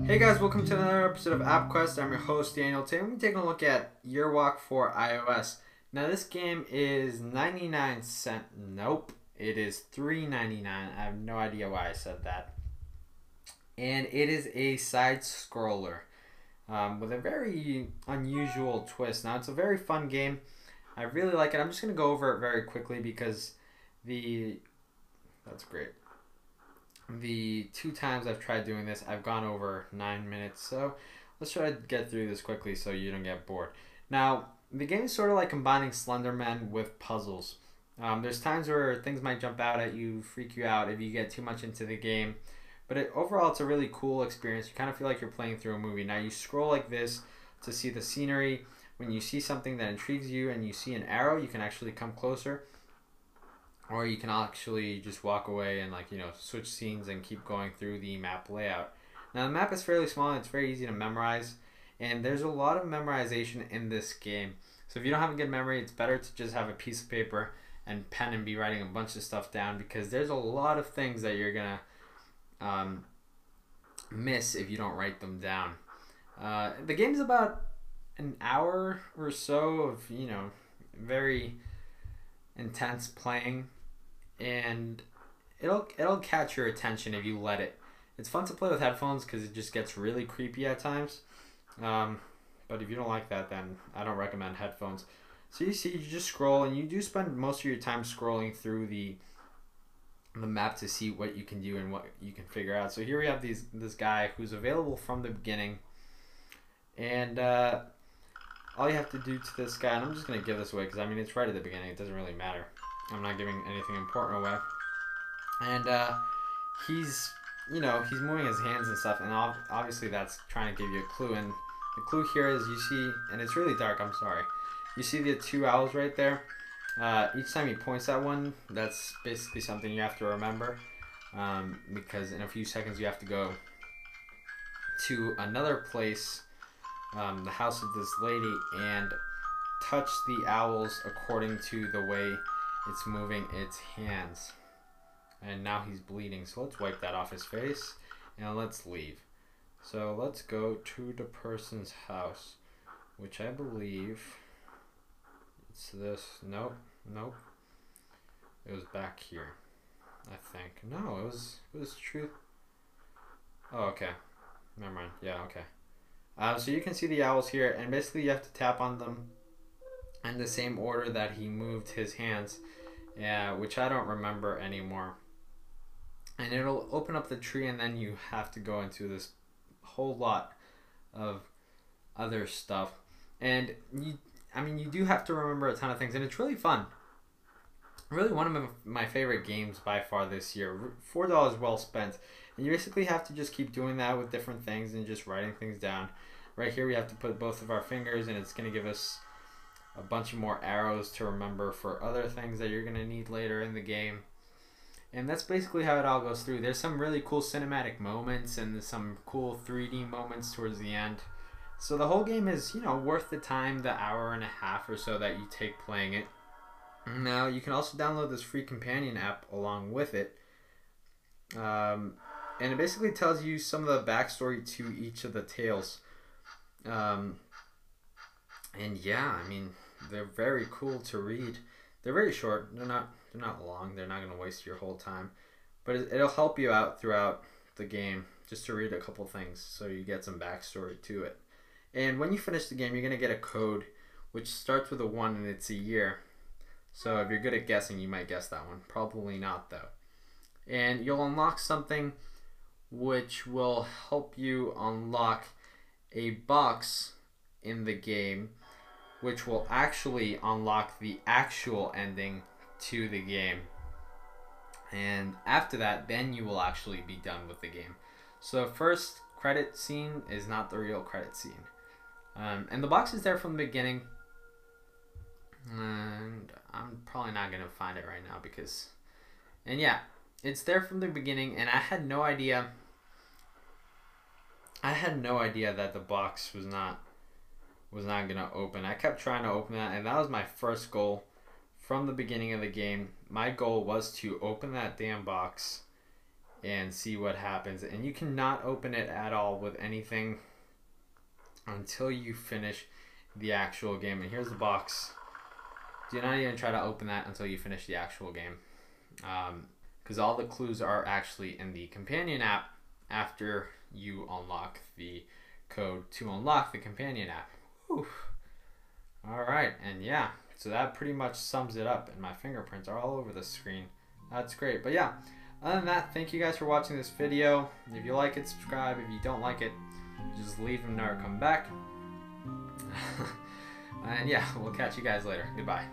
Hey guys, welcome to another episode of AppQuest. I'm your host, Daniel. Today we're taking a look at Year Walk for iOS. Now this game is 99 cents. Nope, it is $3.99. I have no idea why I said that. And it is a side scroller with a very unusual twist. Now it's a very fun game. I really like it. I'm just going to go over it very quickly because that's great. The two times I've tried doing this, I've gone over 9 minutes. So let's try to get through this quickly so you don't get bored. Now, the game is sort of like combining Slenderman with puzzles. There's times where things might jump out at you, freak you out if you get too much into the game. But overall, it's a really cool experience. You kind of feel like you're playing through a movie. Now, you scroll like this to see the scenery. When you see something that intrigues you and you see an arrow, you can actually come closer. Or you can actually just walk away and switch scenes and keep going through the map layout. Now the map is fairly small and it's very easy to memorize. And there's a lot of memorization in this game. So if you don't have a good memory, it's better to just have a piece of paper and pen and be writing a bunch of stuff down, because there's a lot of things that you're going to miss if you don't write them down. The game's about an hour or so of, very intense playing. And it'll catch your attention if you let it. It's fun to play with headphones because it just gets really creepy at times. But if you don't like that, then I don't recommend headphones. So you just scroll, and you do spend most of your time scrolling through the map to see what you can do and what you can figure out. So here we have this guy who's available from the beginning, and all you have to do to this guy, and I'm just gonna give this away because it's right at the beginning. It doesn't really matter. I'm not giving anything important away. And he's moving his hands and stuff, and obviously that's trying to give you a clue. And the clue here is, you see, and it's really dark, I'm sorry. You see the two owls right there? Each time he points at one, that's basically something you have to remember. Because in a few seconds you have to go to another place, the house of this lady, and touch the owls according to the way it's moving its hands. And now he's bleeding, so let's wipe that off his face and let's leave. So let's go to the person's house, which I believe it's this. Nope. It was back here, I think. No, it was truth. Oh, okay. Never mind. Yeah, okay. So you can see the owls here, and basically you have to tap on them in the same order that he moved his hands, which I don't remember anymore. And it'll open up the tree, and then you have to go into this whole lot of other stuff. And you do have to remember a ton of things, and it's really fun. Really one of my favorite games by far this year. $4 well spent. And you basically have to just keep doing that with different things and just writing things down. Right here we have to put both of our fingers, and it's going to give us a bunch of more arrows to remember for other things that you're going to need later in the game. And that's basically how it all goes through. There's some really cool cinematic moments and some cool 3D moments towards the end. So the whole game is, worth the time, the hour and a half or so that you take playing it. Now, you can also download this free companion app along with it. And it basically tells you some of the backstory to each of the tales. And yeah, they're very cool to read. They're very short. They're not long. They're not going to waste your whole time. But it'll help you out throughout the game just to read a couple things so you get some backstory to it. And when you finish the game, you're going to get a code which starts with a 1 and it's a year. So if you're good at guessing, you might guess that one. Probably not, though. And you'll unlock something which will help you unlock a box in the game, which will actually unlock the actual ending to the game. And after that, then you will actually be done with the game. So first credit scene is not the real credit scene. And the box is there from the beginning. And I'm probably not going to find it right now because... And yeah, it's there from the beginning, and I had no idea... that the box was not gonna open. I kept trying to open that, and that was my first goal from the beginning of the game. My goal was to open that damn box and see what happens. And you cannot open it at all with anything until you finish the actual game. And here's the box. Do not even try to open that until you finish the actual game, because all the clues are actually in the companion app after you unlock the code to unlock the companion app. Whew. All right, and yeah, so that pretty much sums it up, and my fingerprints are all over the screen. That's great. But yeah, other than that, thank you guys for watching this video. If you like it, subscribe. If you don't like it, just leave and never come back. And yeah, we'll catch you guys later. Goodbye.